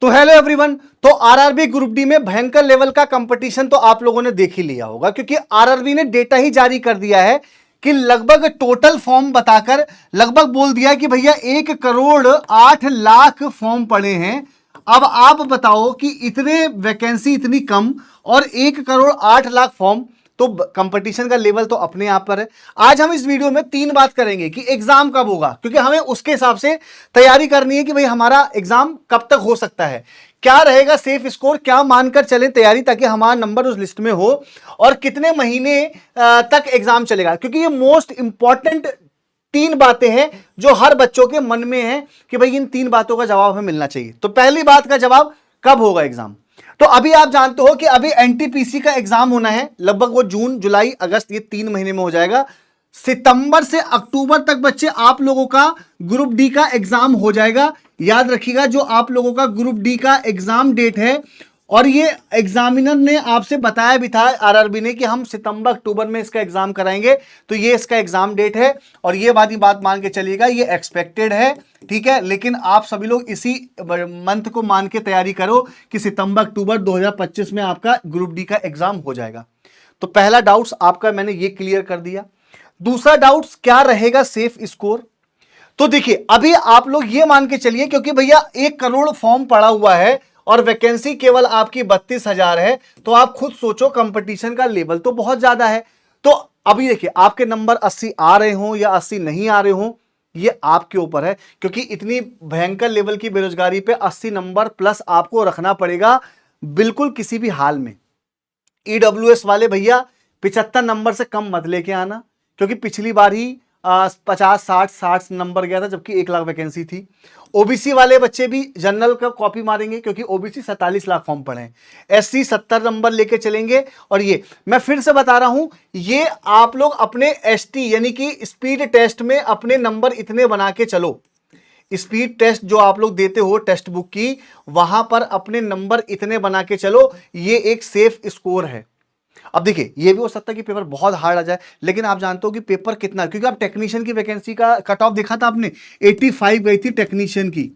तो hello everyone. तो RRB group D में भयंकर लेवल का कंपटीशन तो आप लोगों ने देख ही लिया होगा, क्योंकि आरआरबी ने डेटा ही जारी कर दिया है कि लगभग टोटल फॉर्म बताकर लगभग बोल दिया कि भैया 1,08,00,000 फॉर्म पड़े हैं। अब आप बताओ कि इतने वैकेंसी इतनी कम और 1,08,00,000 फॉर्म, तो कंपटीशन का लेवल तो अपने आप पर है। आज हम इस वीडियो में 3 बात करेंगे कि एग्जाम कब होगा, क्योंकि हमें उसके हिसाब से तैयारी करनी है कि भाई हमारा एग्जाम कब तक हो सकता है, क्या रहेगा सेफ स्कोर, क्या मानकर चले तैयारी ताकि हमारा नंबर उस लिस्ट में हो, और कितने महीने तक एग्जाम चलेगा। क्योंकि ये मोस्ट इंपॉर्टेंट 3 बातें हैं जो हर बच्चों के मन में है कि भाई इन 3 बातों का जवाब हमें मिलना चाहिए। तो पहली बात का जवाब, कब होगा एग्जाम। तो अभी आप जानते हो कि अभी एनटीपीसी का एग्जाम होना है, लगभग वो जून जुलाई अगस्त ये 3 महीने में हो जाएगा। सितंबर से अक्टूबर तक बच्चे आप लोगों का ग्रुप डी का एग्जाम हो जाएगा। याद रखिएगा, जो आप लोगों का ग्रुप डी का एग्जाम डेट है, और ये एग्जामिनर ने आपसे बताया भी था आरआरबी ने कि हम सितंबर अक्टूबर में इसका एग्जाम कराएंगे, तो ये इसका एग्जाम डेट है। और ये वाली बात मान के चलिएगा, ये एक्सपेक्टेड है, ठीक है। लेकिन आप सभी लोग इसी मंथ को मान के तैयारी करो कि सितंबर अक्टूबर 2025 में आपका ग्रुप डी का एग्जाम हो जाएगा। तो पहला डाउट्स आपका मैंने ये क्लियर कर दिया। दूसरा डाउट्स, क्या रहेगा सेफ स्कोर। तो देखिए, अभी आप लोग ये मान के चलिए, क्योंकि भैया 1 करोड़ फॉर्म पड़ा हुआ है और वैकेंसी केवल आपकी 32,000 है, तो आप खुद सोचो कंपटीशन का लेवल तो बहुत ज्यादा है। तो अभी देखिए, आपके नंबर 80 आ रहे हो या 80 नहीं आ रहे हो, ये आपके ऊपर है, क्योंकि इतनी भयंकर लेवल की बेरोजगारी पे 80 नंबर प्लस आपको रखना पड़ेगा बिल्कुल किसी भी हाल में। ईडब्ल्यूएस वाले भैया 75 नंबर से कम मत लेके आना, क्योंकि पिछली बार ही 50-60 नंबर गया था, जबकि 1 लाख वैकेंसी थी। ओबीसी वाले बच्चे भी जनरल का कॉपी मारेंगे, क्योंकि ओबीसी 47 लाख फॉर्म पड़े हैं। एससी 70 नंबर लेके चलेंगे। और ये मैं फिर से बता रहा हूं, ये आप लोग अपने एसटी यानी कि स्पीड टेस्ट में अपने नंबर इतने बना के चलो। स्पीड टेस्ट जो आप लोग देते हो टेक्स्ट बुक की, वहां पर अपने नंबर इतने बना के चलो, ये एक सेफ स्कोर है। अब देखिए, ये भी हो सकता है कि पेपर बहुत हार्ड आ जाए, लेकिन आप जानते हो कि पेपर कितना, क्योंकि आप टेक्नीशियन की वैकेंसी का कट ऑफ देखा था आपने, 85 गई थी टेक्नीशियन की,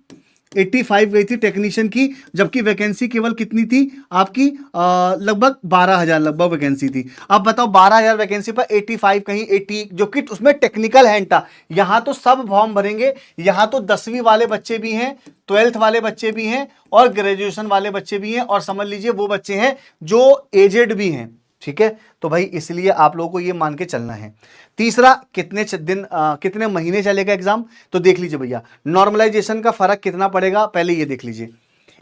85 गई थी टेक्नीशियन की, जबकि वैकेंसी केवल कितनी थी आपकी, लगभग 12,000 लगभग वैकेंसी थी। अब बताओ 12,000 वैकेंसी पर 85 कहीं 80, जो कि उसमें टेक्निकल हैंड था। यहां तो सब फॉर्म भरेंगे, यहां तो 10वीं वाले बच्चे भी हैं, 12th वाले बच्चे भी हैं, और ग्रेजुएशन वाले बच्चे भी हैं, और समझ लीजिए वो बच्चे हैं जो एजेड भी हैं, ठीक है। तो भाई इसलिए आप लोगों को ये मान के चलना है। तीसरा, कितने दिन कितने महीने चलेगा एग्जाम, तो देख लीजिए भैया, नॉर्मलाइजेशन का फर्क कितना पड़ेगा पहले ये देख लीजिए।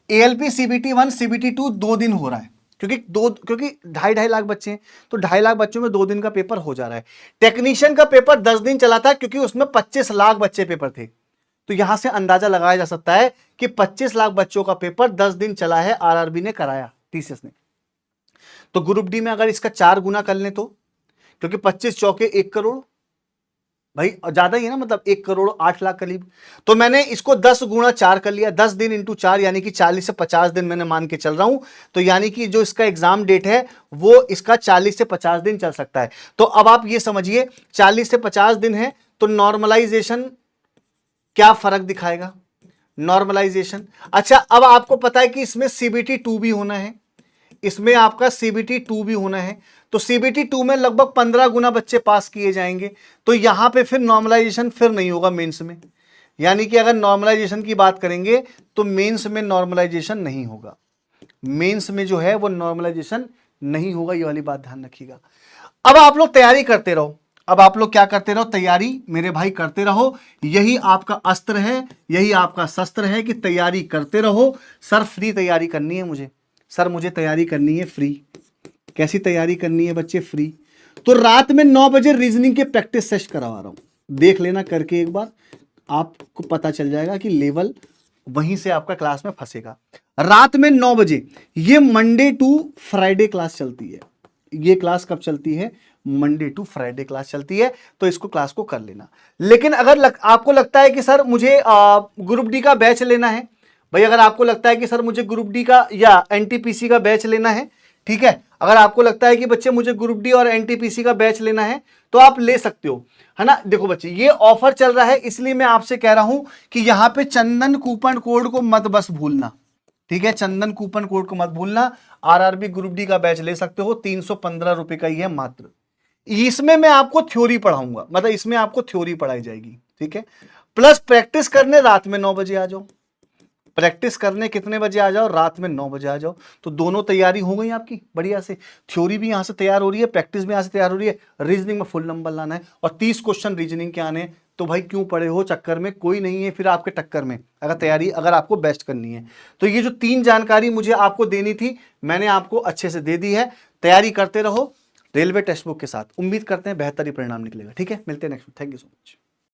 एएलपी सीबीटी 1 सीबीटी 2 2 दिन हो रहा है, क्योंकि 2.5 लाख बच्चे हैं, तो 2.5 लाख बच्चों में 2 दिन का पेपर हो जा रहा है। टेक्नीशियन का पेपर 10 दिन चला था, क्योंकि उसमें 25 लाख बच्चे पेपर थे। तो यहां से अंदाजा लगाया जा सकता है कि 25 लाख बच्चों का पेपर 10 दिन चला है, आरआरबी ने कराया, टीसीएस ने। तो ग्रुप डी में अगर इसका 4 गुना कर लें तो, क्योंकि 25 चौके 1 करोड़, भाई ज्यादा ही है ना, मतलब 1,08,00,000 करीब। तो मैंने इसको 10 गुणा 4 कर लिया, 10 दिन इंटू 4 यानी कि 40 से 50 दिन मैंने मान के चल रहा हूं। तो यानी कि जो इसका एग्जाम डेट है वो इसका 40 से 50 दिन चल सकता है। तो अब आप ये समझिए, 40 से 50 दिन है, तो नॉर्मलाइजेशन क्या फर्क दिखाएगा, नॉर्मलाइजेशन। अच्छा, अब आपको पता है कि इसमें सीबीटी 2 भी होना है, इसमें आपका सीबीटी 2 भी होना है। तो सीबीटी 2 में लगभग 15 गुना बच्चे पास किए जाएंगे, तो यहां पे फिर नॉर्मलाइजेशन फिर नहीं होगा मेंस में। यानी कि अगर नॉर्मलाइजेशन की बात करेंगे तो मेंस में नॉर्मलाइजेशन नहीं होगा, मेंस में जो है वो नॉर्मलाइजेशन नहीं होगा, ये वाली बात ध्यान रखिएगा। अब आप लोग तैयारी करते रहो, अब आप लोग क्या करते रहो, तैयारी मेरे भाई करते रहो। यही आपका अस्त्र है, यही आपका शस्त्र है कि तैयारी करते रहो। सर फ्री तैयारी करनी है मुझे, सर मुझे तैयारी करनी है फ्री। कैसी तैयारी करनी है बच्चे, फ्री। तो रात में 9 बजे रीजनिंग के प्रैक्टिस सेशन करवा रहा हूं, देख लेना करके एक बार, आपको पता चल जाएगा कि लेवल वहीं से आपका क्लास में फंसेगा। रात में 9 बजे, ये मंडे टू फ्राइडे क्लास चलती है। ये क्लास कब चलती है, मंडे टू फ्राइडे क्लास चलती है, तो इसको क्लास को कर लेना। लेकिन अगर आपको लगता है कि सर मुझे ग्रुप डी का बैच लेना है, भाई अगर आपको लगता है कि सर मुझे ग्रुप डी का या एनटीपीसी का बैच लेना है, ठीक है, अगर आपको लगता है कि बच्चे मुझे ग्रुप डी और एनटीपीसी का बैच लेना है, तो आप ले सकते हो, है ना। देखो बच्चे, ये ऑफर चल रहा है, इसलिए मैं आपसे कह रहा हूं कि यहां पे चंदन कूपन कोड को मत बस भूलना, ठीक है, चंदन कूपन कोड को मत भूलना। आरआरबी ग्रुप डी का बैच ले सकते हो, 315 रुपए का ही है मात्र। इसमें मैं आपको थ्योरी पढ़ाऊंगा, मतलब इसमें आपको थ्योरी पढ़ाई जाएगी, ठीक है। प्लस प्रैक्टिस करने रात में 9 बजे आ जाओ, प्रैक्टिस करने कितने बजे आ जाओ, रात में 9 बजे आ जाओ, तो दोनों तैयारी हो गई आपकी बढ़िया से। थ्योरी भी यहां से तैयार हो रही है, प्रैक्टिस भी यहां से तैयार हो रही है, रीजनिंग में फुल नंबर लाना है और 30 क्वेश्चन रीजनिंग के आने। तो भाई क्यों पड़े हो चक्कर में, कोई नहीं है फिर आपके टक्कर में, अगर तैयारी अगर आपको बेस्ट करनी है तो। ये जो 3 जानकारी मुझे आपको देनी थी मैंने आपको अच्छे से दे दी है। तैयारी करते रहो रेलवे टेक्स्ट बुक के साथ, उम्मीद करते हैं बेहतर ही परिणाम निकलेगा। ठीक है, मिलते हैं next. Thank you so much.